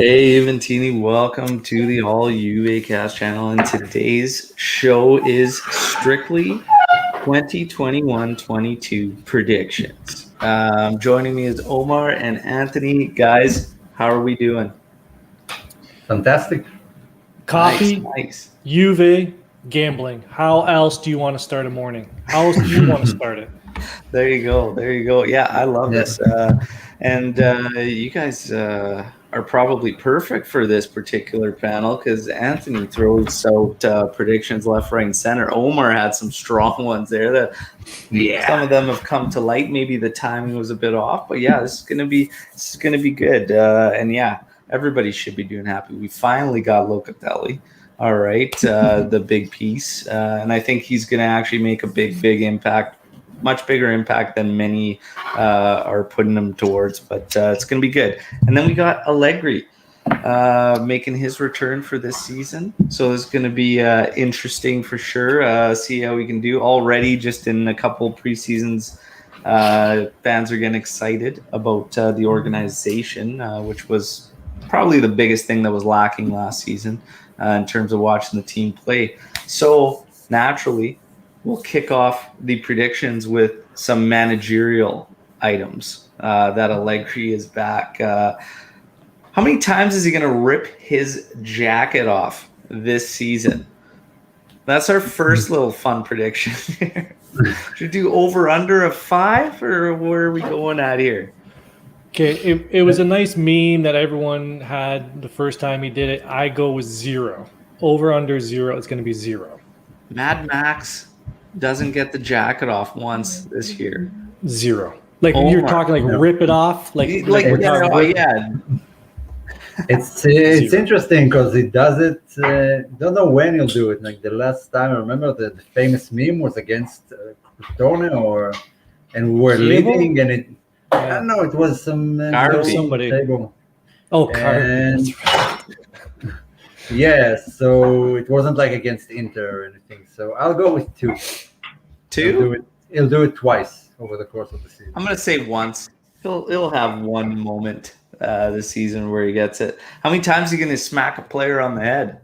Hey, Ventini, welcome to the All Juve Cast channel. And today's show is strictly 2021-22 predictions. Joining me is Omar and Anthony. Guys, how are we doing? Fantastic. Coffee, Nice. Juve, gambling. How else do you want to start a morning? How else do you want to start it? There you go. There you go. Yeah, I love Yeah. this. And you guys are probably perfect for this particular panel because Anthony throws out predictions left, right, and center. Omar had some strong ones there. Some of them have come to light. Maybe the timing was a bit off, but yeah, this is gonna be good. And yeah, everybody should be doing happy. We finally got Locatelli. All right, the big piece, and I think he's gonna actually make a big impact. Much bigger impact than many are putting him towards, but it's going to be good. And then we got Allegri making his return for this season. So it's going to be interesting for sure. See how we can do. Already just in a couple preseasons, fans are getting excited about the organization, which was probably the biggest thing that was lacking last season in terms of watching the team play. So naturally, we'll kick off the predictions with some managerial items that Allegri is back. How many times is he going to rip his jacket off this season? That's our first little fun prediction here. Should we do over under of 5, or where are we going at here? Okay, it was a nice meme that everyone had the first time he did it. I go with 0. Over under 0, it's going to be 0. Mad Max doesn't get the jacket off once this year. 0. Like Omar. you're talking like rip it off? Like we're talking yeah. It's interesting because he does it. Don't know when he'll do it. Like the last time I remember, the famous meme was against Crotone, and we were leading, and it. I don't know. It was somebody. Table. Oh, Carby. Yeah, so it wasn't like against Inter or anything. So I'll go with 2. 2? He'll do it twice over the course of the season. I'm gonna say once. He'll have one moment this season where he gets it. How many times are you gonna smack a player on the head?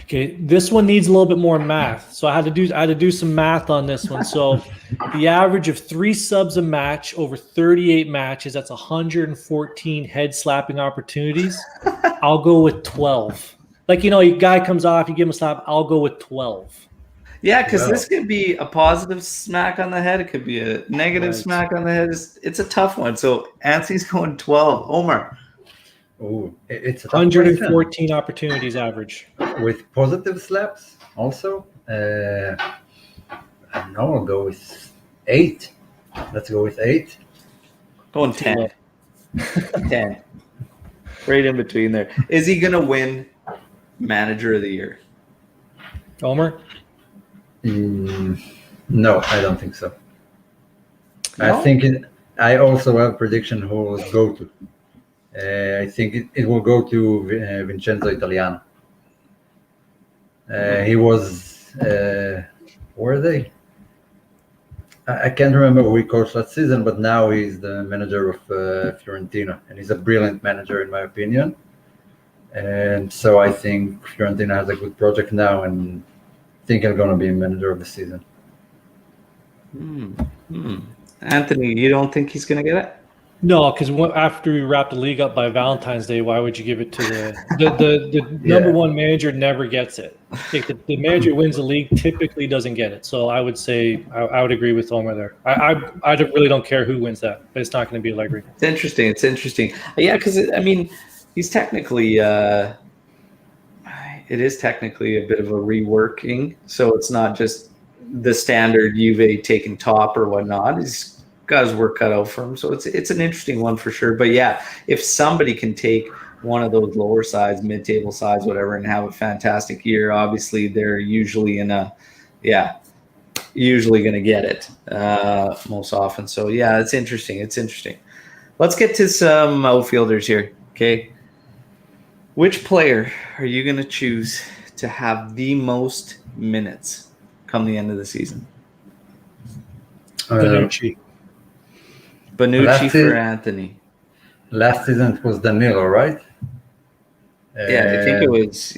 Okay, this one needs a little bit more math. So I had to do some math on this one. So the average of 3 subs a match over 38 matches, that's 114 head slapping opportunities. I'll go with 12. Like, a guy comes off, you give him a slap, I'll go with 12. Yeah, because this could be a positive smack on the head. It could be a negative smack on the head. It's a tough one. So Anthony's going 12. Omar. Oh, it's 114 opportunities average. With positive slaps also. I don't know, I'll go with 8. Let's go with 8. Going 10. 10. Right in between there. Is he going to win Manager of the Year? Omer? No, I don't think so. No? I think I also have a prediction who will go to. I think it will go to Vincenzo Italiano. He was, were they? I can't remember who he coached last season, but now he's the manager of Fiorentina, and he's a brilliant manager in my opinion. And so I think Fiorentina has a good project now, and I think I'm going to be manager of the season. Anthony, you don't think he's going to get it? No, because after we wrap the league up by Valentine's Day, why would you give it to the number one manager? Never gets it. Like the manager wins the league typically doesn't get it. So I would say I would agree with Omar there. I really don't care who wins that, but it's not going to be Allegri. It's interesting. Yeah, because he's technically it is technically a bit of a reworking. So it's not just the standard Juve taking top or whatnot. He's got his work cut out for him, so it's an interesting one for sure. But yeah, if somebody can take one of those lower sides, mid-table sides, whatever, and have a fantastic year, obviously they're usually usually going to get it most often. So yeah, it's interesting. Let's get to some outfielders here. Okay, which player are you going to choose to have the most minutes come the end of the season? Bonucci. Bonucci for Anthony. Last season it was Danilo, right? Yeah, I think it was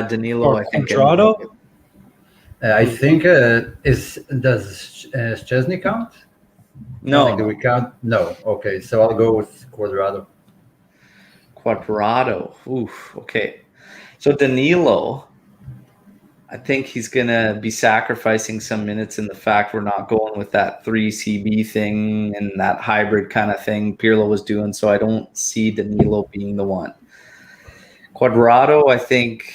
Danilo. Or I think Quadrado? I think does Szczesny count? No, Do we count? No. Okay, so I'll go with Quadrado. Quadrado. Oof. Okay, so Danilo, I think he's gonna be sacrificing some minutes in the fact we're not going with that 3 CB thing and that hybrid kind of thing Pirlo was doing. So I don't see Danilo being the one. Quadrado, I think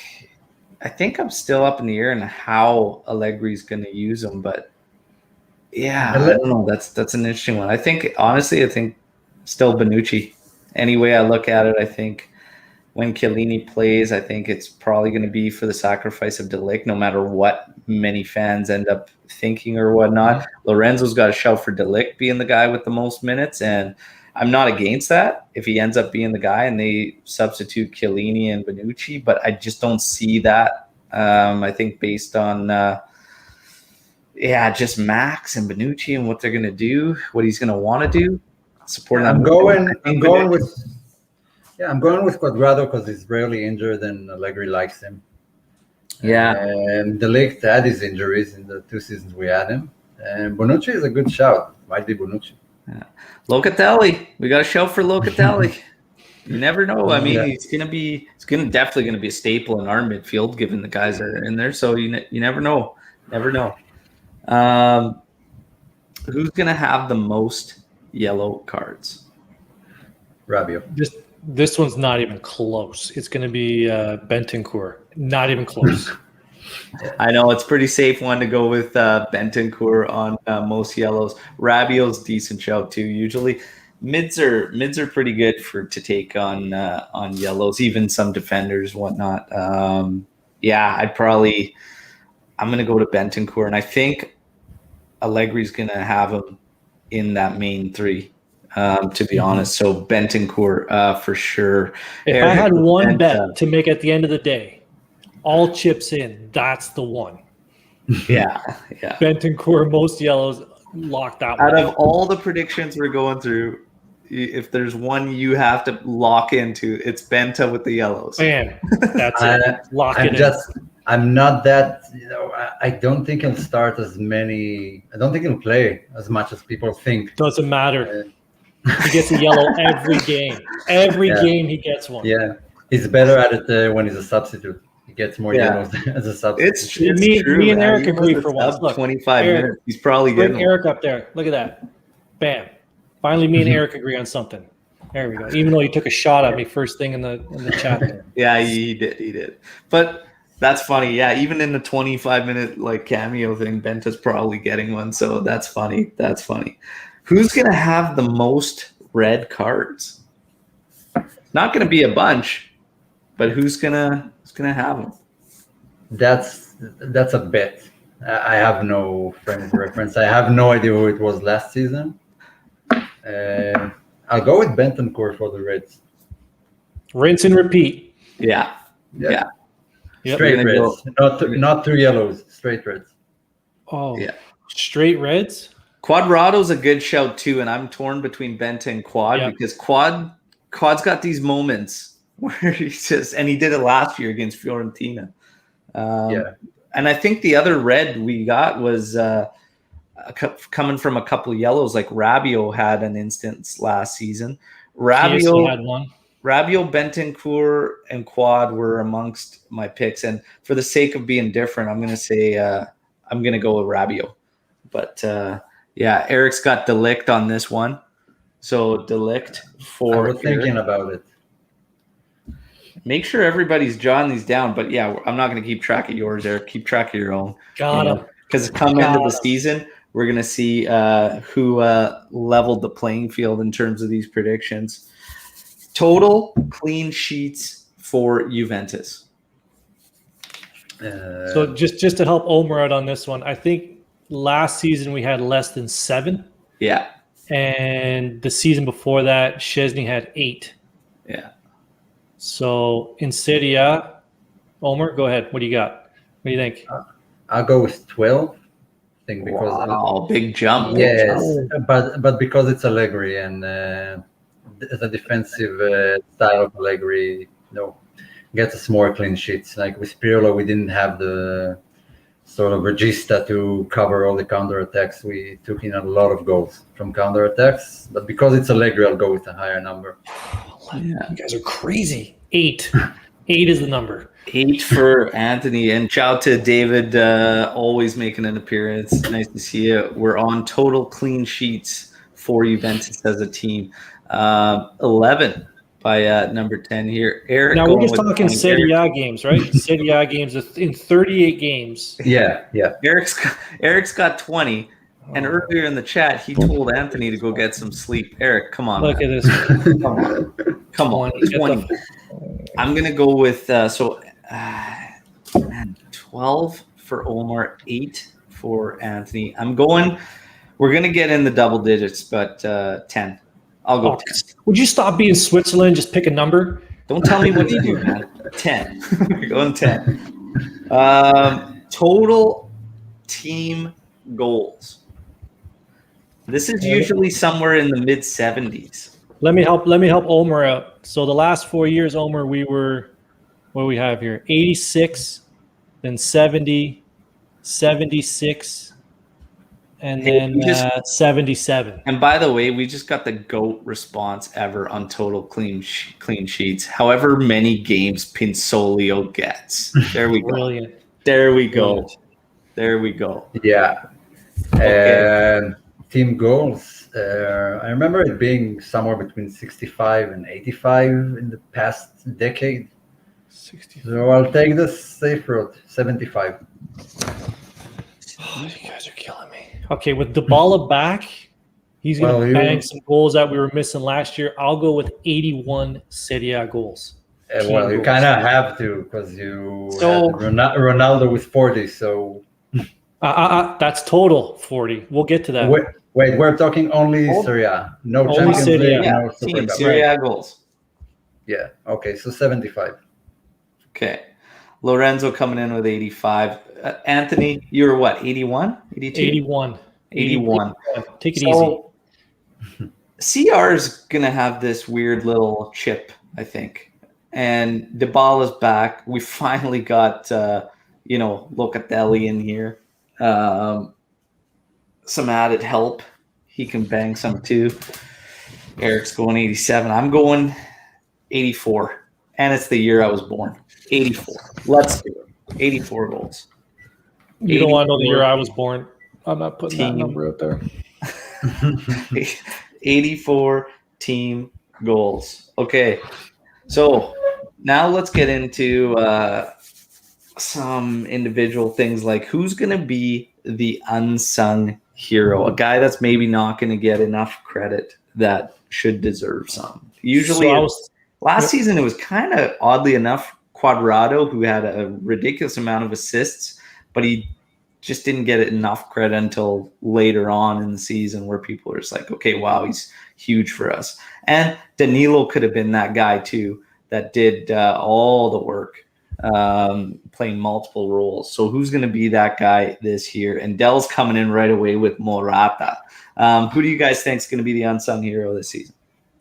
I'm still up in the air on how Allegri's going to use him, but yeah, I don't know. That's an interesting one. I think still Bonucci. Any way I look at it, I think when Chiellini plays, I think it's probably going to be for the sacrifice of De Ligt, no matter what many fans end up thinking or whatnot. Lorenzo's got a shout for De Ligt being the guy with the most minutes, and I'm not against that if he ends up being the guy and they substitute Chiellini and Bonucci, but I just don't see that. I think based on just Max and Bonucci and what they're going to do, what he's going to want to do, supporting. I'm going with Quadrado because he's rarely injured and Allegri likes him. Yeah. And De Ligt had his injuries in the 2 seasons we had him. And Bonucci is a good shout. Might be Bonucci. Yeah. Locatelli. We got a shout for Locatelli. You never know. I mean, he's definitely going to be a staple in our midfield, given the guys that are in there. So you never know. Never know. Who's going to have the most yellow cards? Rabiot. This one's not even close. It's going to be Bentancur. Not even close. I know it's pretty safe one to go with Bentancur on most yellows. Rabiot's decent shout too. Usually, mids are pretty good to take on yellows. Even some defenders, whatnot. I'm going to go to Bentancur, and I think Allegri's going to have him in that main 3. To be honest, so Bentancur for sure. If I had one bet to make at the end of the day, all chips in, that's the one. Yeah. Bentancur, most yellows, lock that one. Out of all the predictions we're going through, if there's one you have to lock into, it's Benta with the yellows. Man, that's it. Lock it in. I'm not that, I don't think he'll start as many. I don't think he'll play as much as people think. Doesn't matter. He gets a yellow every game. Every game he gets one. Yeah. He's better at it when he's a substitute. He gets more yellows as a substitute. It's true. Me and Eric agree for once. Look, 25 minutes. He's probably bring getting Eric up there. Look at that. Bam. Finally, me and Eric agree on something. There we go. Even though he took a shot at me first thing in the chat there. Yeah, he did. But that's funny. Yeah, even in the 25-minute cameo thing, Benta's probably getting one. So that's funny. Who's going to have the most red cards? Not going to be a bunch, but who's going to have them? That's a bet. I have no frame of reference. I have no idea who it was last season. I'll go with Bentancur for the Reds. Rinse and repeat. Yeah. Yep. Straight Reds. Not 2 yellows. Straight Reds. Oh, yeah. Straight Reds? Quadrado's a good shout too, and I'm torn between Benta and Quad because Quad's got these moments where he did it last year against Fiorentina. And I think the other red we got was coming from a couple of yellows, like Rabiot had an instance last season. Rabiot had one. Rabiot, Bentancur, and Quad were amongst my picks, and for the sake of being different, I'm going to say I'm going to go with Rabiot. But Eric's got De Ligt on this one. So De Ligt for. I was thinking about it. Make sure everybody's jotting these down. But I'm not going to keep track of yours, Eric. Keep track of your own. Got him. Because come into the season, we're going to see who leveled the playing field in terms of these predictions. Total clean sheets for Juventus. So just to help Omer out on this one, I think last season we had less than 7. Yeah. And the season before that, Szczesny had 8. Yeah. So in Serie A, Omer, go ahead. What do you got? What do you think? I'll go with 12. I think because big jump. Yes, but because it's Allegri and the defensive style of Allegri, gets us more clean sheets. Like with Pirlo, we didn't have the sort of regista to cover all the counterattacks. We took in a lot of goals from counterattacks, but because it's Allegri, I'll go with a higher number. Yeah. You guys are crazy. 8. 8 is the number. 8 for Anthony, and shout to David, always making an appearance. Nice to see you. We're on total clean sheets for Juventus as a team. 11 by number 10 here. Eric. Now we're just talking Serie A games, right? Serie A games in 38 games. Yeah. Eric's got 20. And earlier in the chat, he told Anthony to go get some sleep. Eric, come on. Look man. at this. Come on. 20. I'm going to go with 12 for Omar, 8 for Anthony. We're going to get in the double digits, but 10. I'll go 10. Would you stop being Switzerland and just pick a number? Don't tell me what to do, man. 10. We're going 10. Total team goals. This is usually somewhere in the mid 70s. Let me help Omar out. So the last 4 years, Omar, we were, what do we have here? 86, then 70, 76, and then 77. And by the way, we just got the GOAT response ever on total clean sheets. However many games Pinsolio gets. There we go. Brilliant. There we go. There we go. Yeah. Okay. Team goals. I remember it being somewhere between 65 and 85 in the past decade. 65. So I'll take the safe road, 75. Oh, you guys are killing me. Okay, with Dybala back, he's going to bang some goals that we were missing last year. I'll go with 81 Serie A goals. Well, you kind of have to because you had Ronaldo with 40. So that's total 40. We'll get to that. Wait, we're talking only Serie A, no only Champions Serie A. League, no Super Cup. Serie A goals. Yeah. Okay, so 75. Okay. Lorenzo coming in with 85. Anthony, you were what, 81? 82? 81. Take it easy. CR is going to have this weird little chip, I think. And Dybala's back. We finally got, Locatelli in here. Some added help. He can bang some too. Eric's going 87. I'm going 84. And it's the year I was born. 84. Let's do it. 84 goals. You don't want to know the year I was born. I'm not putting that number out there. 84 team goals. Okay. So now let's get into some individual things like who's going to be the unsung hero, a guy that's maybe not going to get enough credit that should deserve some. Usually last season, it was kind of oddly enough Quadrado, who had a ridiculous amount of assists, but he just didn't get enough credit until later on in the season where people are just like, okay, wow, he's huge for us. And Danilo could have been that guy too that did all the work, playing multiple roles. So who's going to be that guy this year? And Dell's coming in right away with Morata. Who do you guys think is going to be the unsung hero this season?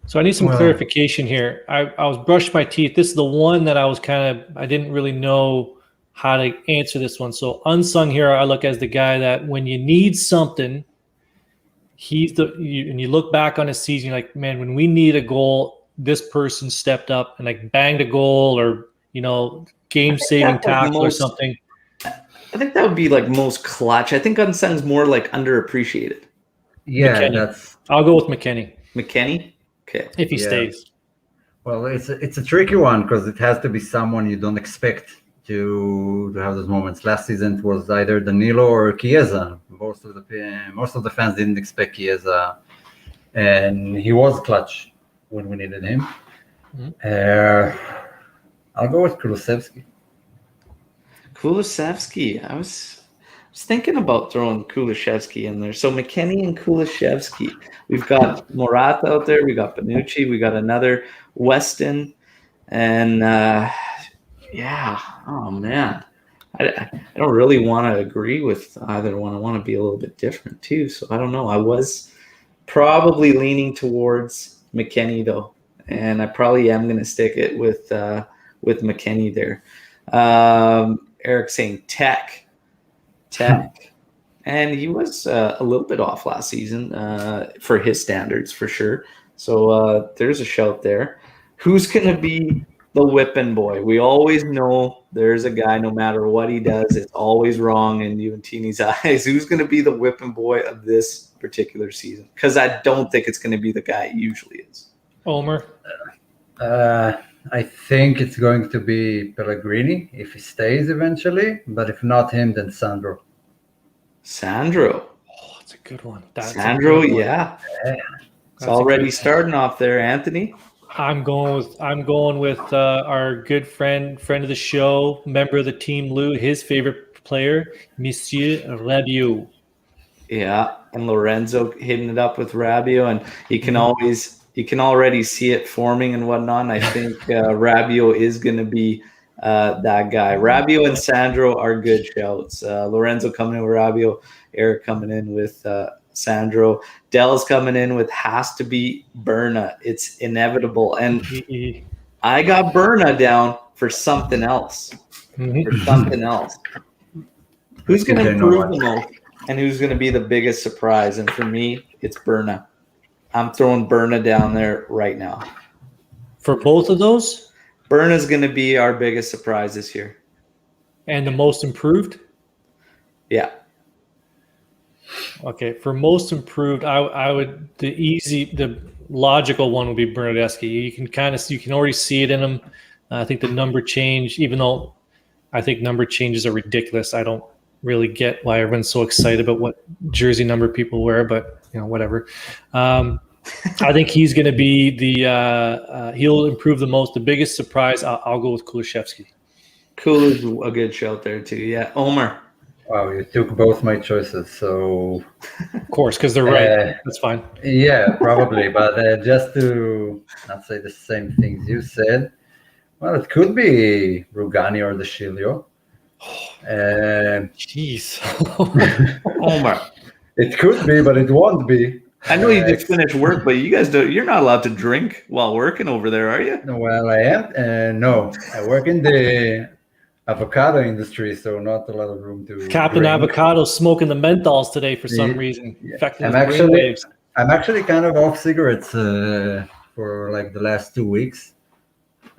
So I need some clarification here. I was brushing my teeth. This is the one that I didn't really know how to answer this one. So unsung hero, I look as the guy that when you need something, and you look back on a season, you're like, man, when we need a goal, this person stepped up and like banged a goal or, game-saving tackle or something. I think that would be like most clutch. I think unsung's more like underappreciated. Yeah, McKennie. I'll go with McKennie. McKennie? Okay. If he stays. Well, it's a tricky one because it has to be someone you don't expect to have those moments. Last season it was either Danilo or Chiesa. Most of the fans didn't expect Chiesa, and he was clutch when we needed him. Mm-hmm. I'll go with Kulusevski. I was thinking about throwing Kulusevski in there. So McKennie and Kulusevski. We've got Morata out there. We got Bonucci. We got another Weston. And oh man. I don't really want to agree with either one. I want to be a little bit different too. So I don't know. I was probably leaning towards McKennie though, and I probably am going to stick it with McKennie there. Eric saying Tech, and he was a little bit off last season for his standards for sure. So there's a shout there. Who's going to be the whipping boy? We always know there's a guy, no matter what he does, it's always wrong in Juventini's eyes. Who's going to be the whipping boy of this particular season? Because I don't think it's going to be the guy it usually is. Omer? I think it's going to be Pellegrini if he stays eventually, but if not him, then Sandro. Sandro. Oh, that's a good one. Sandro, yeah. It's already starting off there, Anthony. I'm going with our good friend of the show, member of the team, Lou. His favorite player, Monsieur Rabiot. Yeah, and Lorenzo hitting it up with Rabiot, and you can already see it forming and whatnot. And I think Rabiot is going to be that guy. Rabiot and Sandro are good shouts. Lorenzo coming in with Rabiot, Eric coming in with Sandro. Dell's coming in with has to be Berna. It's inevitable. And I got Berna down for something else. For something else. Who's going to improve the most and who's going to be the biggest surprise? And for me, it's Berna. I'm throwing Berna down there right now. For both of those? Berna's going to be our biggest surprise this year. And the most improved? Yeah. Okay, for most improved, I would the logical one would be Bernardeschi. You can already see it in him. I think the number change, even though I think number changes are ridiculous, I don't really get why everyone's so excited about what jersey number people wear, but whatever. I think he's going to be he'll improve the most. The biggest surprise, I'll go with Kuliszewski. Kul is a good shout there too. Yeah, Omer. Wow, you took both my choices, so of course, because they're right. That's fine. Yeah, probably, but just to not say the same things you said, well, it could be Rugani or De Sciglio. Jeez, Omer. It could be, but it won't be. I know you just finished work, but you guys you're not allowed to drink while working over there, are you? Well, I am. No, I work in the avocado industry, so not a lot of room to Captain drink. Avocado smoking the menthols today for some reason. Yeah. I'm actually kind of off cigarettes for like the last 2 weeks,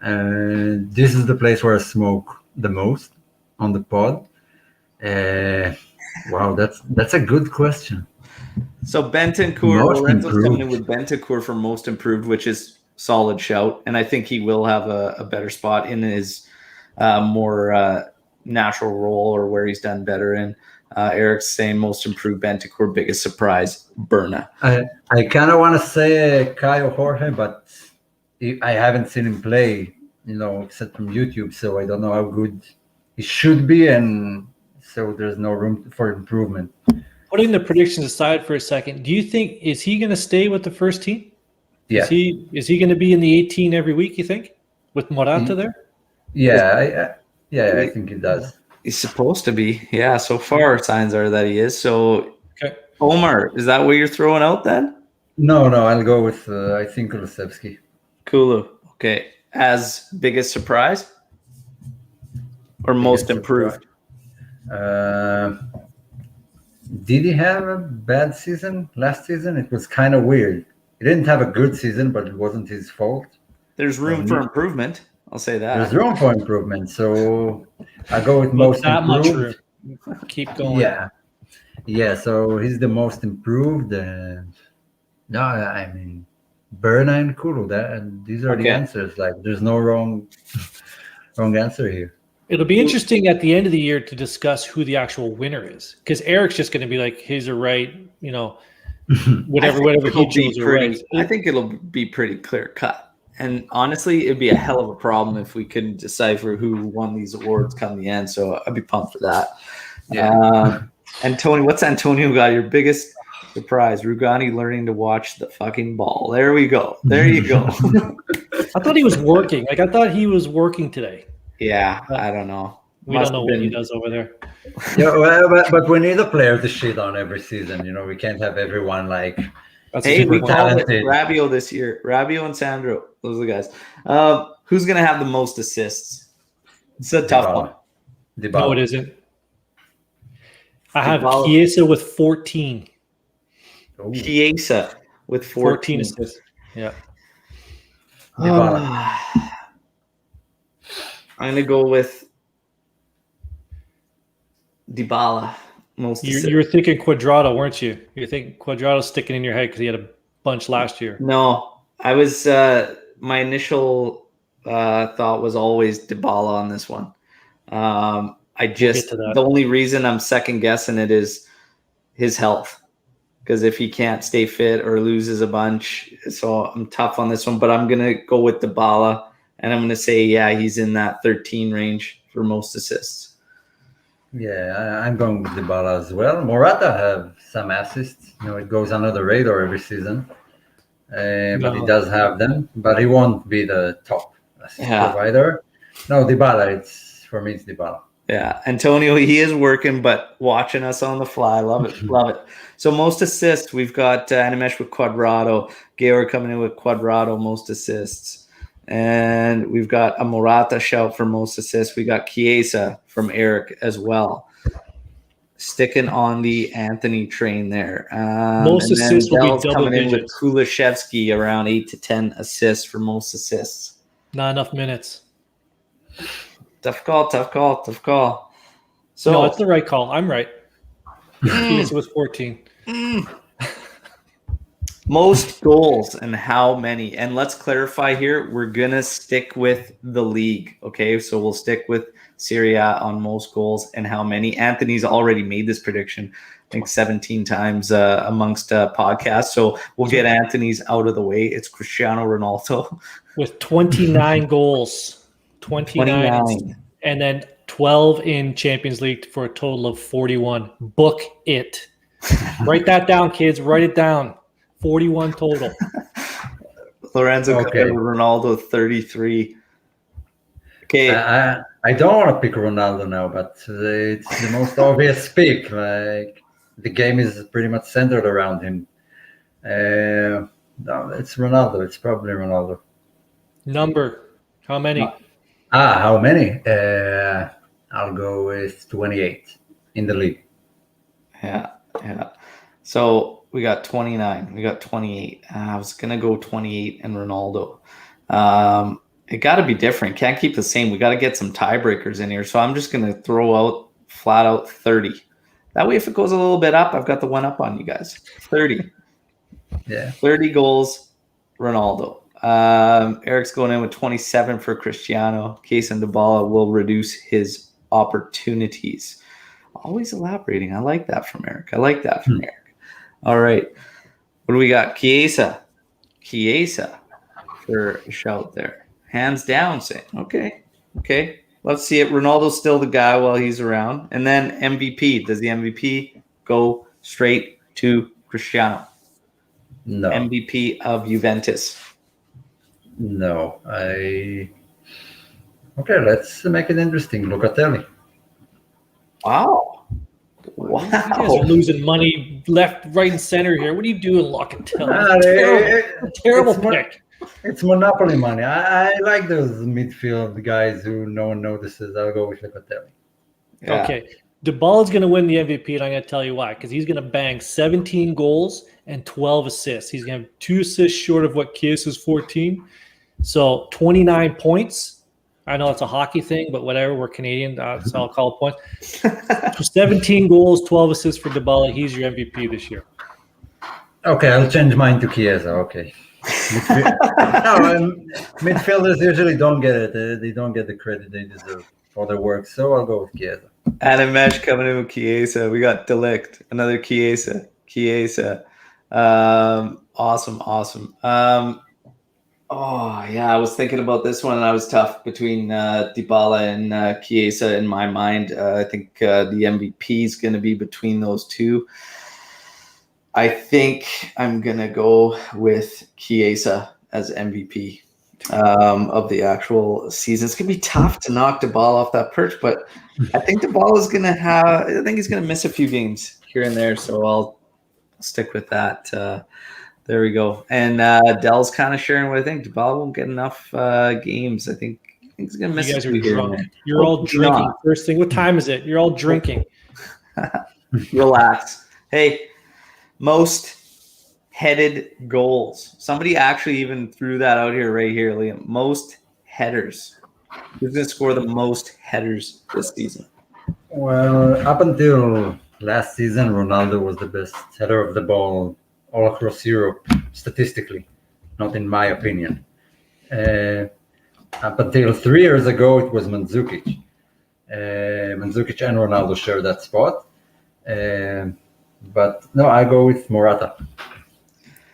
and this is the place where I smoke the most on the pod. Wow, that's a good question. So Bentancur, Lorenzo's coming in with Bentancur for most improved, which is solid shout, and I think he will have a better spot in his more natural role or where he's done better in. Eric's saying most improved Bentancur, biggest surprise, Berna. I kind of want to say Caio Jorge, but I haven't seen him play, except from YouTube, so I don't know how good he should be, and so there's no room for improvement. Putting the predictions aside for a second, do you think is he going to stay with the first team? Yeah. Is he going to be in the 18 every week? You think with Morata there? Yeah, I think he does. He's supposed to be. Yeah, so far signs are that he is. So, okay. Omar, is that what you're throwing out then? No, I'll go with I think Kuliszewski. Kulu. Okay. As biggest surprise or most improved? Did he have a bad season last season? It was kind of weird. He didn't have a good season, but it wasn't his fault. There's room for improvement. I'll say that. There's room for improvement. So I'll go with most that improved. Much room. Keep going. Yeah. So he's the most improved. No, I mean Berna and Kulu. These are the answers. Like there's no wrong answer here. It'll be interesting at the end of the year to discuss who the actual winner is, because Eric's just going to be like, his are right, whatever he chooses are right. I think it'll be pretty clear cut. And honestly, it'd be a hell of a problem if we couldn't decipher who won these awards come the end. So I'd be pumped for that. Yeah. And Tony, what's Antonio got? Your biggest surprise? Rugani learning to watch the fucking ball. There we go. There you go. I thought he was working. I thought he was working today. Yeah, I don't know. We don't know what he does over there. Yeah, well, but we need a player to shit on every season. We can't have everyone like That's a Hey, good we point. called it Talented. Rabiot this year. Rabiot and Sandro. Those are the guys. Who's going to have the most assists? It's a tough one. Dybala. No, it isn't. I have Dybala. Chiesa with 14. Ooh, Chiesa with 14. assists. Yeah. Dybala. I'm going to go with Dybala. Most assists. You were thinking Quadrado, weren't you? You're thinking Quadrado's sticking in your head because he had a bunch last year. No, I was my initial thought was always Dybala on this one. I just to that. the only reason I'm second guessing it is his health, because if he can't stay fit or loses a bunch, so I'm tough on this one. But I'm gonna go with Dybala, and I'm gonna say he's in that 13 range for most assists. Yeah, I'm going with Dybala as well. Morata have some assists. It goes under the radar every season, but he does have them. But he won't be the top assist provider. No, Dybala. For me, it's Dybala. Yeah, Antonio, he is working, but watching us on the fly. Love it, love it. So most assists, we've got Animesh with Quadrado, Georg coming in with Quadrado, most assists. And we've got a Morata shout for most assists. We got Chiesa from Eric as well. Sticking on the Anthony train there. Most assists will be Bell's double coming in with digits. Kulishevsky around 8 to 10 assists for most assists. Not enough minutes. Tough call. So No, it's the right call. I'm right. Chiesa was 14. Most goals and how many? And let's clarify here, we're going to stick with the league, okay? So we'll stick with Serie A on most goals and how many. Anthony's already made this prediction, I think 17 times amongst podcasts. So we'll get Anthony's out of the way. It's Cristiano Ronaldo. With 29 goals. 29. And then 12 in Champions League for a total of 41. Book it. Write that down, kids. Write it down. 41 total. Lorenzo Ronaldo, 33. Okay. I don't want to pick Ronaldo now, but it's the most obvious pick. Like, the game is pretty much centered around him. No, it's Ronaldo. It's probably Ronaldo. Number. How many? How many? I'll go with 28 in the league. Yeah. So we got 29. We got 28. I was going to go 28 and Ronaldo. It got to be different. Can't keep the same. We got to get some tiebreakers in here. So I'm just going to throw out flat out 30. That way, if it goes a little bit up, I've got the one up on you guys. 30. Yeah. 30 goals, Ronaldo. Eric's going in with 27 for Cristiano. Case and Dybala will reduce his opportunities. Always elaborating. I like that from Eric. Eric. All right. What do we got? Chiesa for a shout there. Hands down saying, okay. Let's see it. Ronaldo's still the guy while he's around. And then MVP. Does the MVP go straight to Cristiano? No. MVP of Juventus. No. Okay, let's make it interesting. Locatelli. Wow. You guys are losing money left, right, and center here. What are you doing, Locatelli? Terrible pick. It's monopoly money. I like those midfield guys who no one notices. I'll go with Locatelli. Yeah. Okay. Dybala's going to win the MVP, and I'm going to tell you why. Because he's going to bang 17 goals and 12 assists. He's going to have 2 assists short of what Chiesa's 14. So 29 points. I know it's a hockey thing, but whatever. We're Canadian, so I'll call it points. 17 goals, 12 assists for Dybala. He's your MVP this year. Okay, I'll change mine to Chiesa. Okay. Midfielders usually don't get it. They don't get the credit they deserve for their work. So I'll go with Chiesa. Animesh coming in with Chiesa. We got Delict, another Chiesa. Awesome. I was thinking about this one, and I was tough between Dybala and Chiesa in my mind. I think the MVP is going to be between those two. I think I'm going to go with Chiesa as MVP of the actual season. It's going to be tough to knock Dybala off that perch, but I think Dybala is going to he's going to miss a few games here and there, so I'll stick with that There we go. And Dell's kind of sharing what I think. Dybala won't get enough games. I think he's going to miss You guys a are few here and drunk. there. You're all Hopefully drinking. not. First thing, what time is it? You're all drinking. Relax. Hey, most headed goals. Somebody actually even threw that out here right here, Liam. Most headers. Who's going to score the most headers this season? Well, up until last season, Ronaldo was the best header of the ball all across Europe, statistically, not in my opinion. Up until 3 years ago, it was Mandzukic. Mandzukic and Ronaldo share that spot. But no, I go with Morata.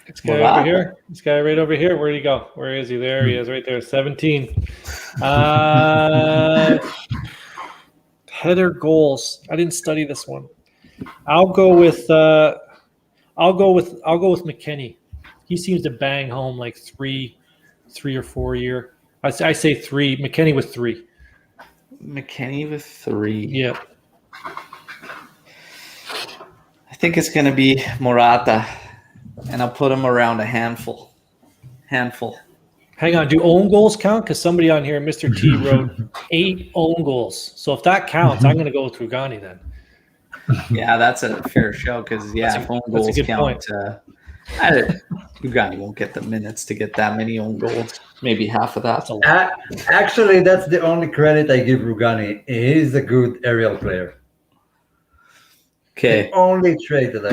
This guy over here. This guy right over here. Where'd he go? Where is he? There he is, right there. 17. Header goals. I didn't study this one. I'll go with McKennie. He seems to bang home like three or 4 a year. I say 3. McKennie with 3. McKennie with 3. Yeah. I think it's going to be Morata, and I'll put him around a handful. Hang on. Do own goals count? Because somebody on here, Mr. T, wrote 8 own goals. So if that counts, I'm going to go with Rugani then. Yeah, that's a fair show because, if own goals count, Rugani won't get the minutes to get that many own goals. Maybe half of that. Actually, that's the only credit I give Rugani. He's a good aerial player. Okay. The only trait that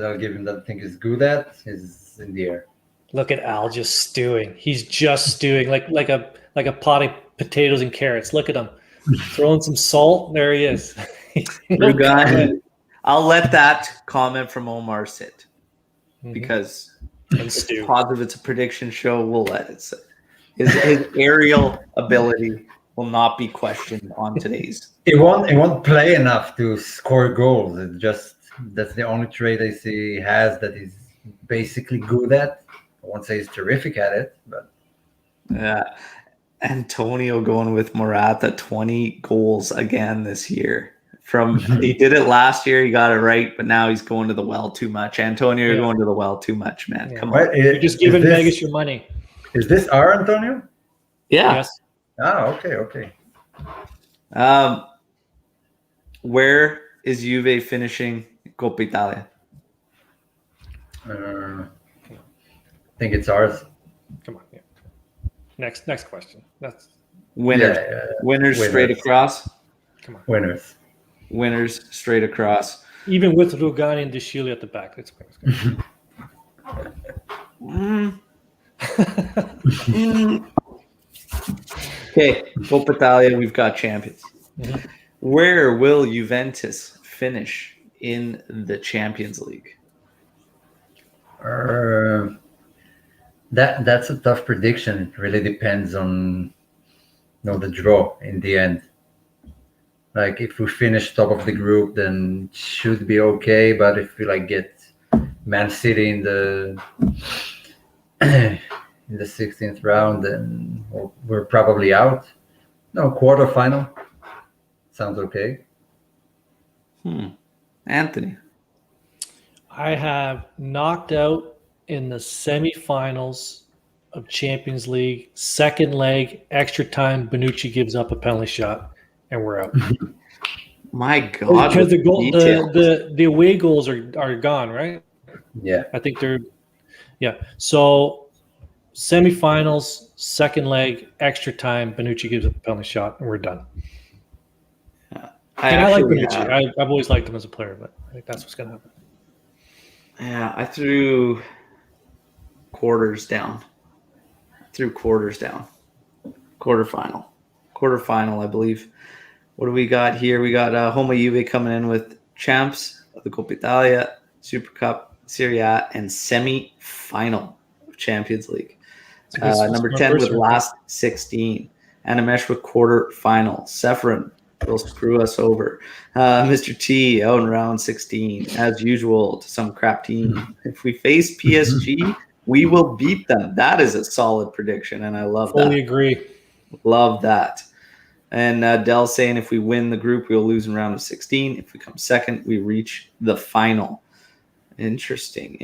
I'll give him that I think is good at is in the air. Look at Al just stewing. He's just stewing like a pot of potatoes and carrots. Look at him throwing some salt. There he is. Rugani, I'll let that comment from Omar sit because it's positive. It's a prediction show. We'll let it sit. His aerial ability will not be questioned on today's. He won't play enough to score goals. It's just that's the only trait I see he has that he's basically good at. I won't say he's terrific at it, but yeah. Antonio going with Morata, 20 goals again this year. He did it last year, he got it right, but now he's going to the well too much. Antonio, you're going to the well too much, man. Come on. You're just giving Vegas your money. Is this our Antonio? Yeah. Yes. Okay. Where is Juve finishing Coppa Italia? I think it's ours. Come on. Yeah. Next question. That's winners. Winners straight across. Come on. Winners straight across. Even with Rugani and Deshili at the back. Let's go. Okay, Coppa Italia, we've got champions. Mm-hmm. Where will Juventus finish in the Champions League? That's a tough prediction. It really depends on the draw in the end. Like if we finish top of the group, then it should be okay. But if we get Man City in the 16th round, then we're probably out. No, quarterfinal sounds okay. Anthony, I have knocked out in the semifinals of Champions League, second leg, extra time. Bonucci gives up a penalty shot, and we're out. My God, because the away goals are gone, right? Yeah, I think they're So semifinals, second leg, extra time. Bonucci gives up a penalty shot, and we're done. I like Bonucci. I've always liked him as a player, but I think that's what's going to happen. Yeah, I threw quarters down. Quarterfinal, I believe. What do we got here? We got Roma Juve coming in with champs of the Coppa Italia, Super Cup, Serie A, and semi-final of Champions League. Number 10 with last 16. Animesh with quarter-final. Seferin will screw us over. Mr. T out in round 16, as usual, to some crap team. If we face PSG, we will beat them. That is a solid prediction, and I love that. Fully agree. Love that. And Dell's saying if we win the group, we'll lose in round of 16. If we come second, we reach the final. Interesting.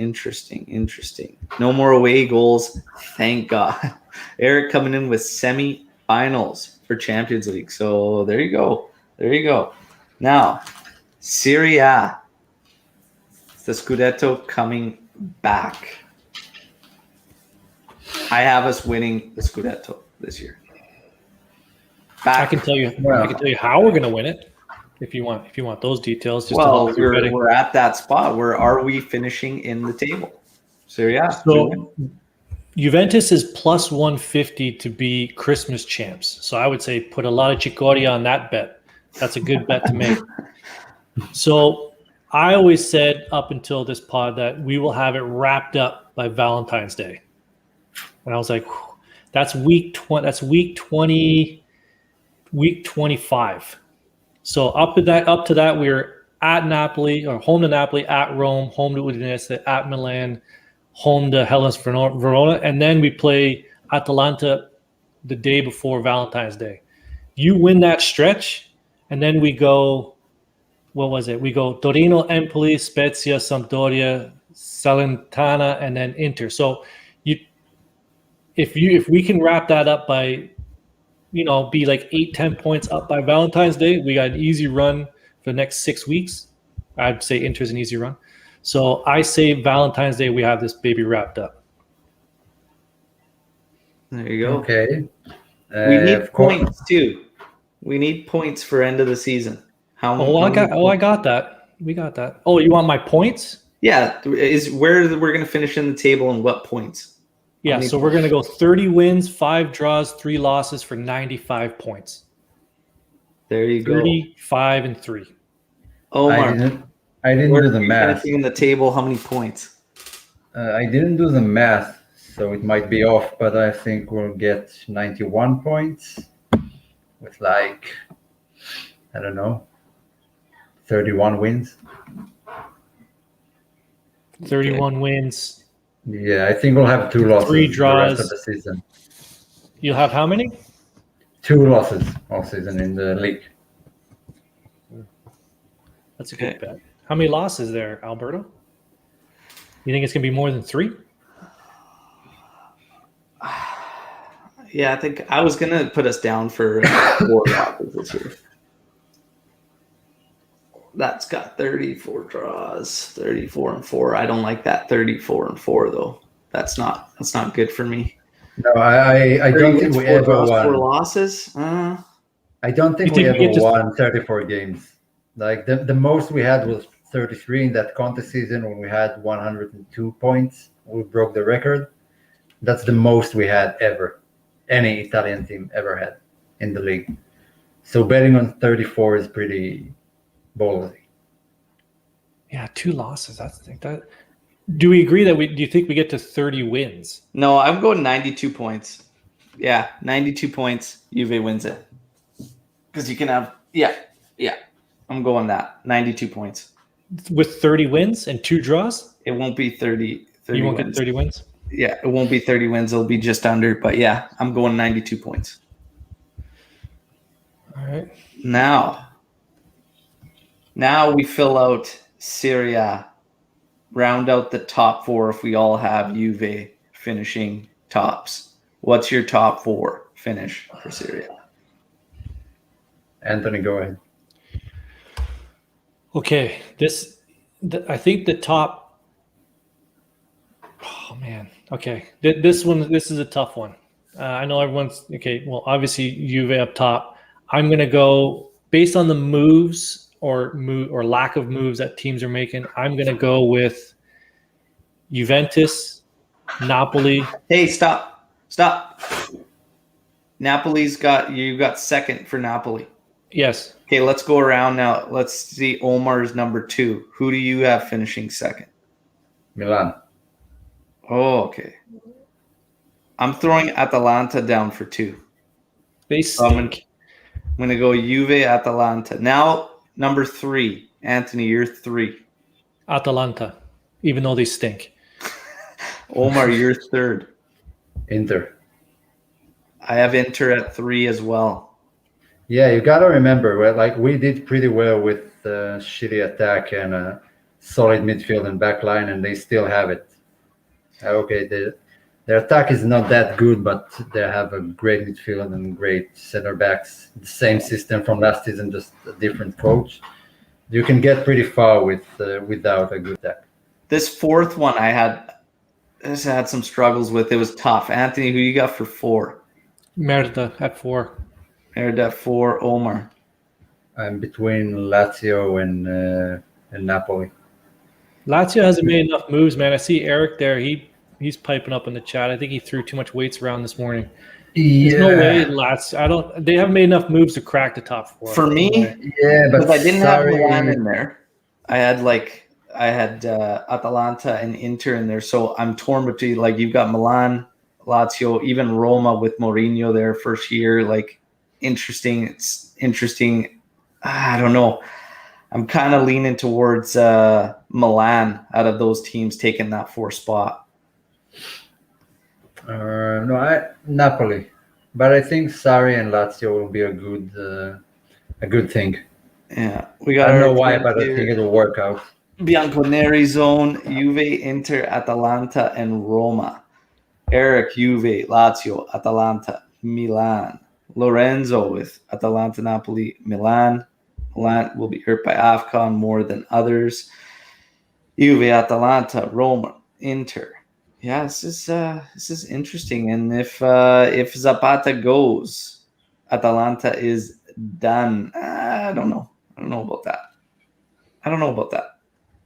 No more away goals, thank God. Eric coming in with semi-finals for Champions League. So there you go. Now, Serie A. The Scudetto coming back. I have us winning the Scudetto this year. I can tell you how we're going to win it. If you want those details, just well, we're at that spot where are we finishing in the table? Serie A. So Juventus is plus 150 to be Christmas champs. So I would say put a lot of chicoria on that bet. That's a good bet to make. So I always said up until this pod that we will have it wrapped up by Valentine's Day. And I was like, that's week 20. That's week 20. Week 25. So up to that, we were at Napoli or home to Napoli, at Rome, home to Udinese, at Milan, home to Hellas Verona, and then we play Atalanta the day before Valentine's Day. You win that stretch, and then we go. What was it? We go Torino, Empoli, Spezia, Sampdoria, Salernitana, and then Inter. So if we can wrap that up by, be like 8-10 points up by Valentine's Day, we got an easy run for the next 6 weeks. I'd say Inter's an easy run. So I say Valentine's Day, we have this baby wrapped up. There you go. Okay. We need points too. We need points for end of the season. I got that. We got that. Oh, you want my points? Yeah. Is where we're going to finish in the table and what points? Yeah, so we're going to go 30 wins, 5 draws, 3 losses for 95 points. There you go. 35 and 3. Omar, I didn't do the math. Finishing in the table, how many points? I didn't do the math, so it might be off, but I think we'll get 91 points with 31 wins. 31 wins. Yeah, I think we'll have 2 losses 3 draws. the rest of the season. You'll have how many? 2 losses all season in the league. That's a good bet. How many losses there, Alberto? You think it's going to be more than 3? Yeah, I think I was going to put us down for 4 losses this year. That's got 34 draws, 34 and 4. I don't like that 34 and 4 though. That's not good for me. No, I don't think we ever won 4 losses. I don't think we ever won 34 games. Like the most we had was 33 in that contest season when we had 102 points. We broke the record. That's the most we had ever. Any Italian team ever had in the league. So betting on 34 is pretty ballsy. Yeah, 2 losses. That. Do we agree that do you think we get to 30 wins? No, I'm going 92 points. Yeah, 92 points. Juve wins it. Because you can have yeah. I'm going that 92 points with 30 wins and 2 draws. It won't be 30. You won't wins. get 30 wins. Yeah, it won't be 30 wins. It'll be just under. But yeah, I'm going 92 points. All right. Now we fill out Serie A, round out the top 4 if we all have Juve finishing tops. What's your top 4 finish for Serie A? Anthony, go ahead. Okay, I think the top. Oh man. Okay, this is a tough one. I know everyone's okay. Well, obviously Juve up top. I'm gonna go based on the moves or lack of moves that teams are making. I'm gonna go with Juventus, Napoli. Hey, stop! Napoli's you got second for Napoli. Yes. Okay, let's go around now. Let's see Omar's number 2. Who do you have finishing second? Milan. Oh, okay. I'm throwing Atalanta down for 2. They stink. I'm going to go Juve, Atalanta. Now, number 3. Anthony, you're 3. Atalanta, even though they stink. Omar, you're 3rd. Inter. I have Inter at 3 as well. Yeah, you got to remember, we did pretty well with shitty attack and solid midfield and back line, and they still have it. Okay, their attack is not that good, but they have a great midfield and great center backs. The same system from last season, just a different coach. You can get pretty far without a good attack. This fourth one I had some struggles with. It was tough. Anthony, who you got for 4? Merda at 4. Merda at 4. Omar. I'm between Lazio and Napoli. Lazio hasn't made enough moves, man. I see Eric there. He's piping up in the chat. I think he threw too much weights around this morning. There's no way Lazio. They haven't made enough moves to crack the top 4. For me, but I didn't have Milan in there. I had Atalanta and Inter in there, so I'm torn between you've got Milan, Lazio, even Roma with Mourinho there first year. Interesting. It's interesting. I don't know. I'm kind of leaning towards Milan out of those teams taking that 4 spot. Napoli, but I think Sarri and Lazio will be a good thing. Yeah, we got. I don't know why, but I think it'll work out. Bianconeri zone: Juve, Inter, Atalanta, and Roma. Eric, Juve, Lazio, Atalanta, Milan. Lorenzo with Atalanta, Napoli, Milan. Milan will be hurt by AFCON more than others. Juve, Atalanta, Roma, Inter. Yeah, this is interesting. And if Zapata goes, Atalanta is done. I don't know. I don't know about that.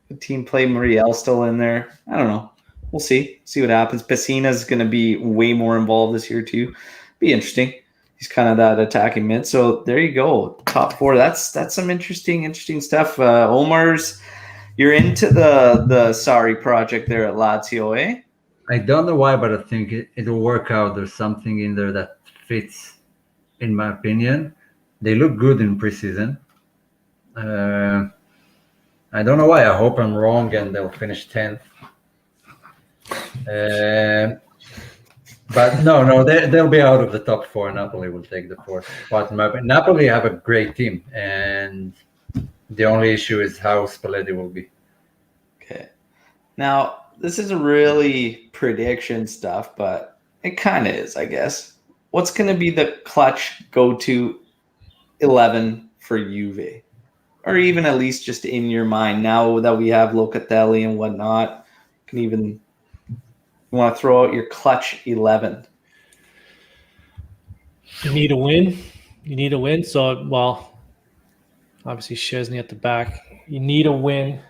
The team play Muriel still in there. I don't know. We'll see. See what happens. Pessina's going to be way more involved this year too. Be interesting. He's kind of that attacking mid. So there you go. Top 4. That's some interesting stuff. Omar's, you're into the Sarri project there at Lazio, eh? I don't know why, but I think it'll work out. There's something in there that fits, in my opinion. They look good in preseason. I don't know why. I hope I'm wrong and they'll finish 10th. But no, they'll be out of the top 4. Napoli will take the 4th spot. Napoli have a great team, and the only issue is how Spalletti will be. Okay. Now, this isn't really prediction stuff, but it kind of is, I guess. What's going to be the clutch go-to 11 for Juve? Or even at least just in your mind, now that we have Locatelli and whatnot, you want to throw out your clutch 11. You need a win. So, obviously Szczesny at the back. You need a win.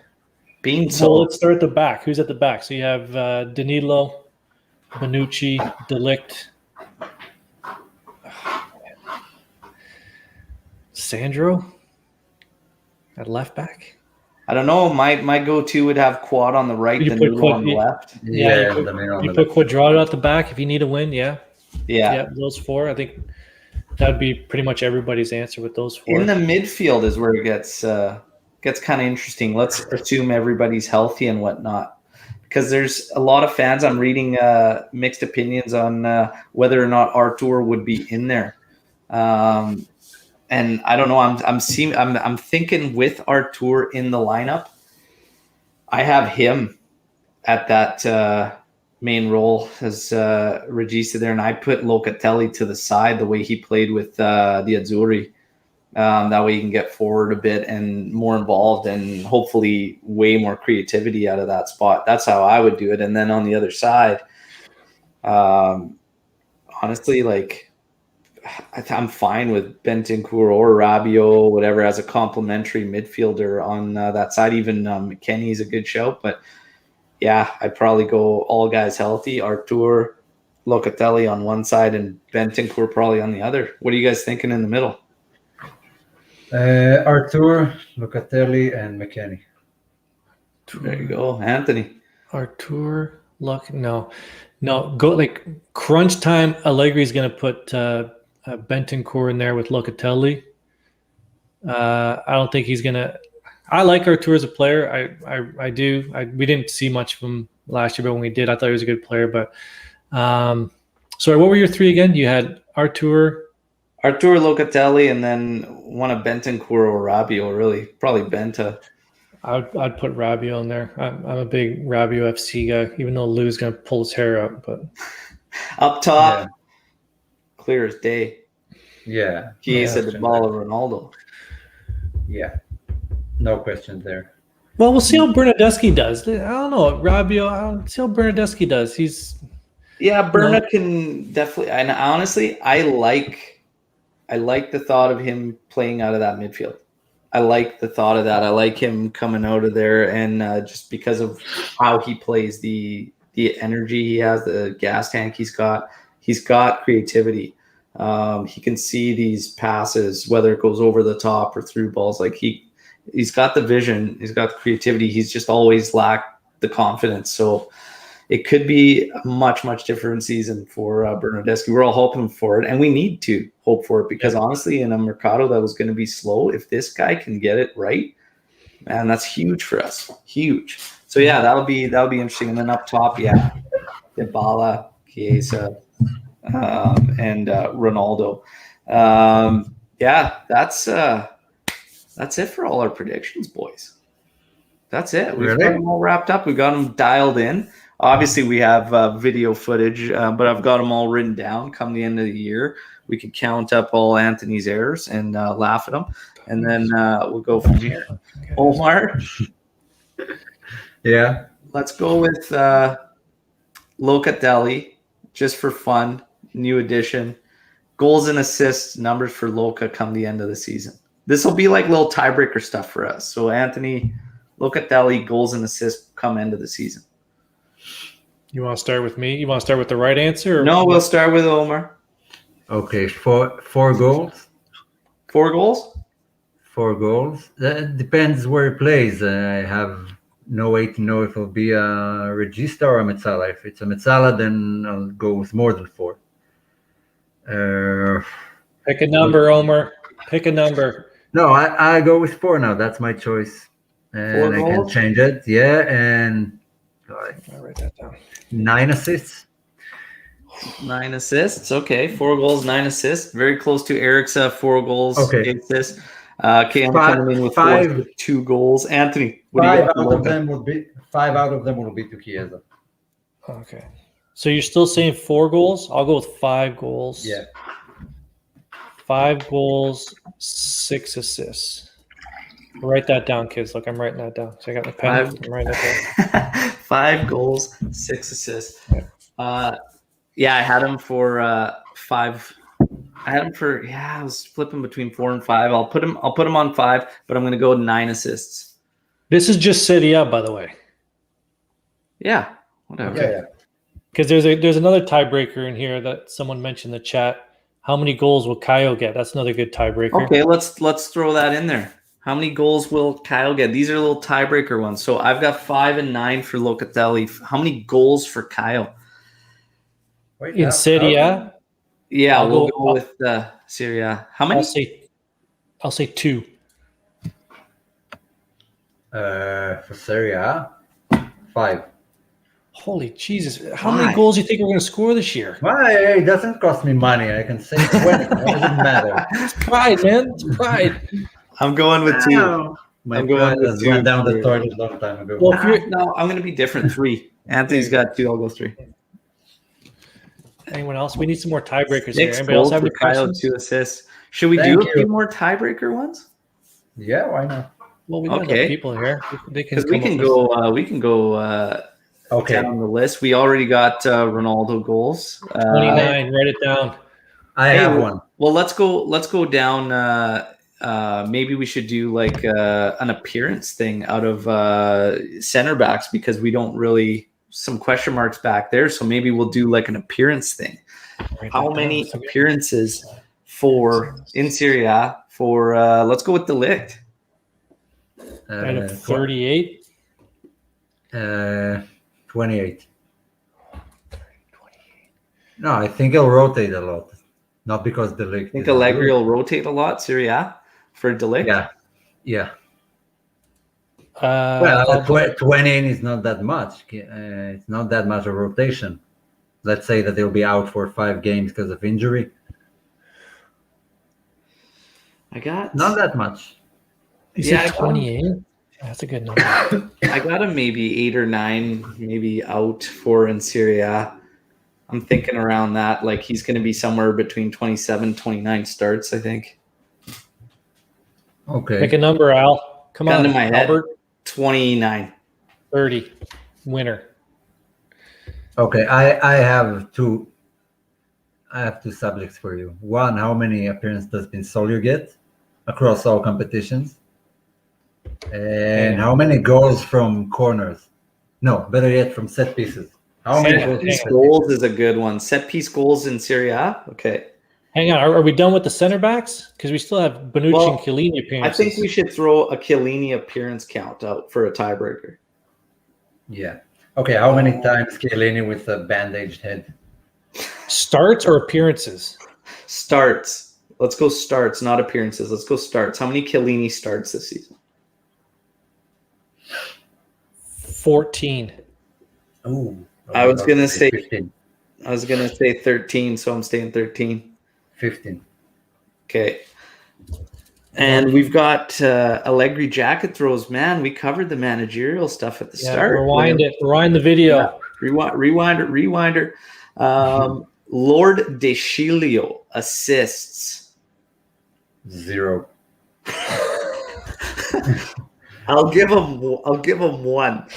Let's start at the back. Who's at the back? So you have Danilo, Bonucci, De Ligt, Sandro at left back. I don't know. My go-to would have Quad on the right, Danilo on the left. Yeah, you put Quadrado at the back if you need a win. Yeah. Those 4. I think that'd be pretty much everybody's answer with those 4. In the midfield is where it gets kind of interesting. Let's assume everybody's healthy and whatnot, because there's a lot of fans. I'm reading mixed opinions on whether or not Artur would be in there. And I don't know. I'm thinking with Artur in the lineup, I have him at that main role as Regista there, and I put Locatelli to the side the way he played with the Azzurri. That way you can get forward a bit and more involved, and hopefully way more creativity out of that spot. That's how I would do it. And then on the other side, honestly, I'm fine with Bentancur or Rabiot, whatever, as a complementary midfielder on that side. Even McKennie's a good shout. But, yeah, I'd probably go all guys healthy. Artur, Locatelli on one side, and Bentancur probably on the other. What are you guys thinking in the middle? Artur, Locatelli, and McKennie. There you go. Anthony. Artur, no. Go crunch time. Allegri's going to put Bentancur in there with Locatelli. I don't think he's going to. I like Artur as a player. I do. We didn't see much of him last year, but when we did, I thought he was a good player. But sorry, what were your 3 again? You had Artur, Locatelli, and then one of Bentancur or Rabiot. Really, probably Benta. I'd put Rabiot in there. I'm a big Rabiot FC guy, even though Lou's going to pull his hair out. But Up top, Yeah. clear as day. Yeah. Chiesa, No the ball of Ronaldo. Yeah. No question there. well, we'll see how Bernardeschi does. I don't know Rabiot. I'll see how Bernardeschi does. He's Yeah, Berna can definitely. And honestly, I like the thought of him playing out of that midfield. I like the thought of that. I like him coming out of there, and just because of how he plays, the energy he has, the gas tank he's got creativity. He can see these passes, whether it goes over the top or through balls. Like he's got the vision, he's got the creativity. He's just always lacked the confidence. So it could be a much, much different season for Bernardeschi. We're all hoping for it, and we need to hope for it because honestly, in a Mercado that was going to be slow, if this guy can get it right, man, that's huge for us. Huge. So yeah, that'll be interesting. And then up top, yeah, Dybala, Chiesa, and Ronaldo. Yeah, that's it for all our predictions, boys. That's it. We've got them all wrapped up. We've got them dialed in. Obviously, we have video footage, but I've got them all written down. Come the end of the year, we can count up all Anthony's errors and laugh at them, and then we'll go from here. Omar, Yeah. let's go with Locatelli, just for fun. New addition. Goals and assists numbers for Loca come the end of the season. This will be like little tiebreaker stuff for us. So Anthony, Locatelli, goals and assists come end of the season. You want to start with me? You want to start with the right answer? Or No, we'll start with Omar. Okay. Four goals. 4 goals? 4 goals. That depends where he plays. I have no way to know if it'll be a Regista or a Mezzala. If it's a Mezzala, then I'll go with more than 4. Pick a number, Omar. Pick a number. No, I go with 4 now. That's my choice, and 4 I can goals? change it. Yeah, and I'll write that down. 9 assists. 9 assists. Okay, 4 goals, 9 assists. Very close to Eric's 4 goals, Okay. 8 assists. Okay, I'm coming in with 2 goals. Anthony, what do you 5 got? out of them would be 5 out of them will be to Chiesa. Okay. So you're still saying 4 goals? I'll go with 5 goals. Yeah. 5 goals, 6 assists. Write that down, kids. Look, I'm writing that down. So I got my pen. I'm writing that down. 5 goals, 6 assists. Yeah, I had him for 5. I had him for I was flipping between 4 and 5. I'll put him on 5, but I'm gonna go 9 assists. This is just Serie A, by the way. Yeah, whatever. Yeah. Because there's another tiebreaker in here that someone mentioned in the chat. How many goals will Kyle get? That's another good tiebreaker. Okay, let's throw that in there. How many goals will Kyle get? These are little tiebreaker ones. So I've got 5 and 9 for Locatelli. How many goals for Kyle? Wait, In Serie A, Yeah, I'll we'll go go with Serie A. How many? I'll say 2. For Serie A, 5. Holy Jesus! How Why? many goals do you think we're going to score this year? Why? It doesn't cost me money. I can say 20. What does it matter? It's pride, man. It's pride. I'm going with 2. My I'm going pride with has 2 went down the for- toilet a long time ago. Well, if you're, No, I'm going to be different. 3. Anthony's got 2. I'll go 3. anyone else? We need some more tiebreakers here. 6 Anybody else goals have for any Kyle, questions? 2 assists. Should we Thank do a few you. more tiebreaker ones? Yeah, why not? Well, we got Okay. enough people here. They can Because we come can up with- go. We can go Okay. down the list. We already got Ronaldo goals. 29. Write it down. I Hey, have one. Well, let's go down. Maybe we should do like an appearance thing out of center backs because we don't really some question marks back there. So maybe we'll do like an appearance thing. Write How that many down. appearances for in Serie A for? Let's go with Delict. Out of 38. 28. No, I think he'll rotate a lot. Not because the league. I think Allegri will rotate a lot. Serie A for Delict. Yeah. I'll Well, go- 20 is not that much. It's not that much of rotation. Let's say that they'll be out for 5 games because of injury. I got Not that much. you yeah, said 28. That's a good number. I got him maybe 8 or 9, maybe out for in Serie A. I'm thinking around that. Like he's going to be somewhere between 27, 29 starts, I think. Okay. Pick a number, Al. Come Gun on, to my head. Albert. 29. 30. Winner. Okay, I have two subjects for you. One, how many appearances does Pinsolio get across all competitions? And how many goals from corners? No, better yet, from set pieces. How many Set goals? piece goals is a good one. Set piece goals in Serie A? Okay. Hang on. Are we done with the center backs? Because we still have Bonucci and Chiellini appearances. I think we should throw a Chiellini appearance count out for a tiebreaker. Yeah. Okay, how many times Chiellini with a bandaged head? Starts or appearances? Starts. Let's go starts, not appearances. Let's go starts. How many Chiellini starts this season? 14. Ooh. I was gonna say 15. 13, so I'm staying 13. 15. Okay. And we've got Allegri jacket throws. Man, we covered the managerial stuff at the start. Rewind it. Rewind the video. Yeah. Rewinder. Lord Deschilio assists. 0. I'll give him 1.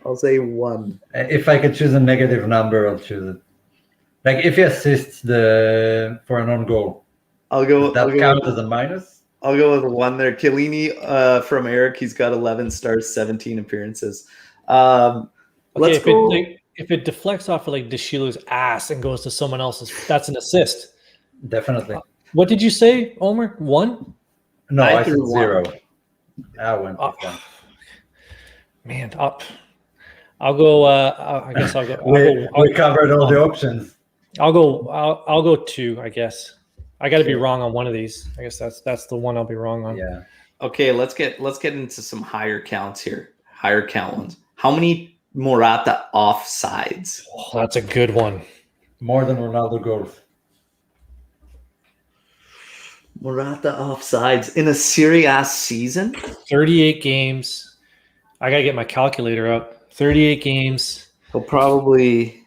I'll say 1. If I could choose a negative number, I'll choose it. Like if he assists for an own goal, does that count as a minus? I'll go with 1 there. Chiellini from Eric, he's got 11 stars, 17 appearances. Let's go. If it deflects off of like Deschilio's ass and goes to someone else's, that's an assist. Definitely. What did you say, Omer? 1? No, I said threw 0. 1. I went with 1. Man, up. I'll go. I guess I'll go. We covered all the options. I'll go 2. I guess I got to be wrong on one of these. I guess that's the one I'll be wrong on. Yeah. Okay, let's get into some higher counts here. Higher count ones. How many Morata offsides? Oh, that's a good one. More than Ronaldo goals. Morata offsides in a Serie A season? 38 games. I gotta get my calculator up. 38 games. He'll probably.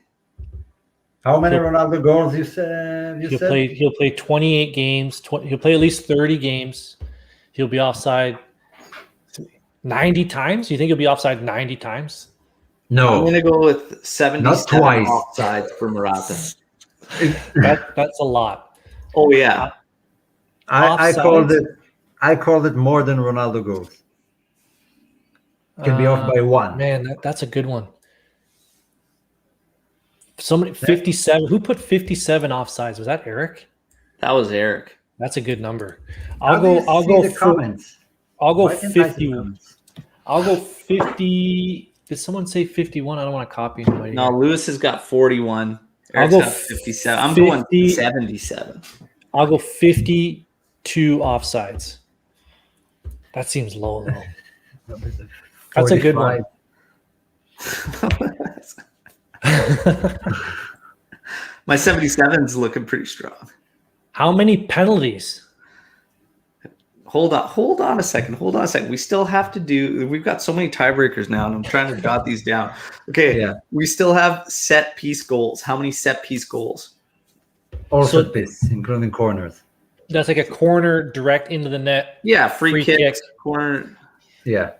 How many Ronaldo goals you said? He'll play 28 games. He'll play at least 30 games. He'll be offside 90 times. You think he'll be offside 90 times? No. I'm gonna go with 77 Not twice. offsides for Morata. That's a lot. Oh yeah. I called it more than Ronaldo goals. Can be off by 1. Man, that's a good one. Somebody 57. Who put 57 offsides? Was that Eric? That was Eric. That's a good number. I'll go the comments. I'll go Why can't I see 50. comments? I'll go 50. Did someone say 51? I don't want to copy anybody. No, Lewis has got 41. I'll Eric's go got 57. I'm 50. going 77. I'll go 52 offsides. That seems low though. That's a good one. My 77's looking pretty strong. How many penalties? Hold on a second. We still have to do. We've got so many tiebreakers now, and I'm trying to jot these down. Okay, Yeah. We still have set piece goals. How many set piece goals? Also this, including corners. That's like a corner direct into the net. Yeah, free kicks, kick. corner. Yeah.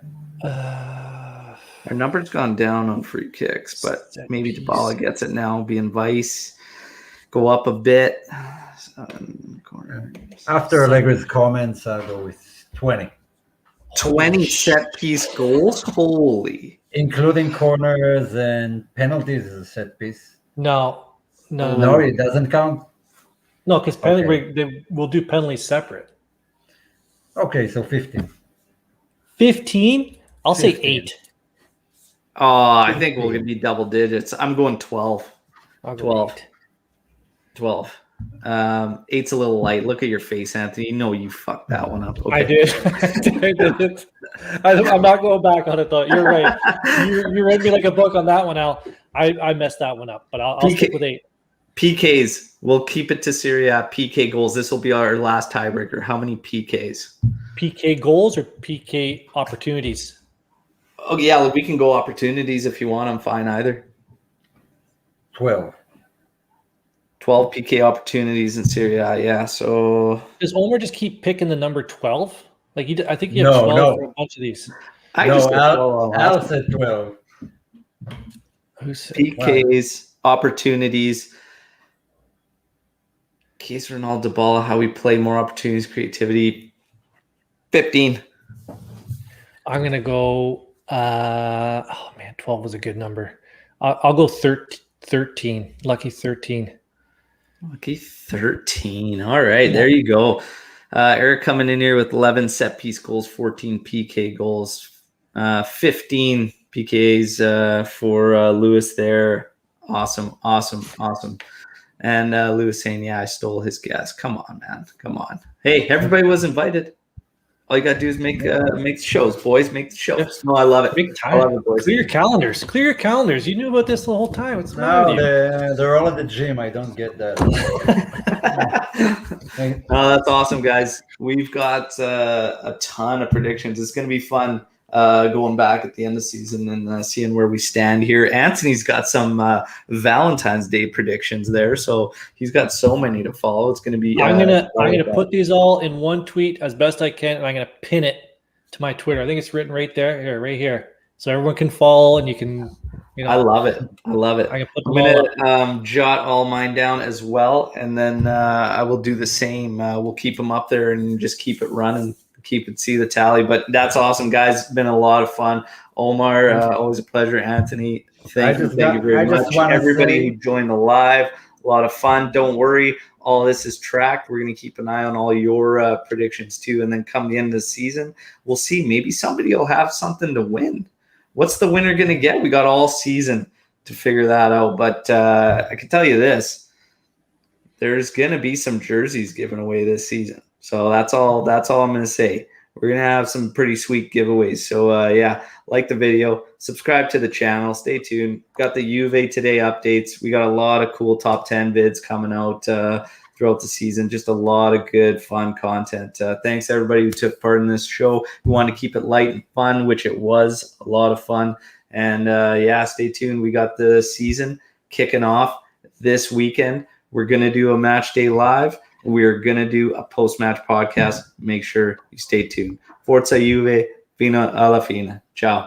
Our number's gone down on free kicks, but maybe Dybala gets it now. Being Vice, go up a bit. After Allegri's comments, I'll go with 20. 20 set piece goals? Holy. Including corners and penalties as a set piece. No, it doesn't count. No, because they will do penalties separate. Okay, so 15. 15? I'll say 8. Oh, I think we're going to be double digits. I'm going 12. I'll go 12. 8. 12. 8's a little light. Look at your face, Anthony. You know you fucked that one up. Okay. I did. I'm not going back on it though. You're right. You read me like a book on that one, Al. I messed that one up, but I'll stick with 8. PKs. We'll keep it to Serie A. PK goals. This will be our last tiebreaker. How many PKs? PK goals or PK opportunities? Oh yeah, we can go opportunities if you want. I'm fine either. 12. 12 PK opportunities in Serie A. Yeah. So Does Omer just keep picking the number 12? Like I think you have No, 12 no. for a bunch of these. I No, just go 12 on Al last said 12. Who said? PKs, opportunities. Case Ronaldo Dybala, how we play, more opportunities, creativity. 15. I'm gonna go. Oh man, 12 was a good number. I'll go 13. Lucky 13. Okay, 13. All right, there you go. Eric coming in here with 11 set piece goals, 14 PK goals, 15 PKs for Lewis there. Awesome. And Lewis saying, yeah, I stole his guess. Come on, man. Come on. Hey, everybody was invited. All you got to do is make the shows, boys. Make the shows. No, I love it. Make I love time. it, boys. Clear your calendars. Clear your calendars. You knew about this the whole time. What's the matter No, with you? they're all at the gym. I don't get that. Oh, that's awesome, guys. We've got a ton of predictions. It's going to be fun going back at the end of the season and seeing where we stand here. Anthony's got some Valentine's Day predictions there, so he's got so many to follow. It's going to be. I'm gonna put these all in one tweet as best I can, and I'm gonna pin it to my Twitter. I think it's written right there, right here, so everyone can follow and you can. I love it. I love it. I can put I'm them all up. gonna jot all mine down as well, and then I will do the same. We'll keep them up there and just keep it running, see the tally. But that's awesome, guys. It's been a lot of fun. Omar, always a pleasure. Anthony, thank you very much. Everybody who joined the live, a lot of fun. Don't worry, all this is tracked. We're gonna keep an eye on all your predictions too, and then come the end of the season, we'll see. Maybe somebody will have something to win. What's the winner going to get? We got all season to figure that out. But I can tell you this. There's going to be some jerseys given away this season. So that's all I'm going to say. We're going to have some pretty sweet giveaways. So, yeah, like the video. Subscribe to the channel. Stay tuned. Got the Juve Today updates. We got a lot of cool top 10 vids coming out throughout the season. Just a lot of good, fun content. Thanks, everybody who took part in this show. We wanted to keep it light and fun, which it was. A lot of fun. And, yeah, stay tuned. We got the season kicking off this weekend. We're going to do a match day live. And we're going to do a post-match podcast. Make sure you stay tuned. Forza Juve, fino alla fine. Ciao.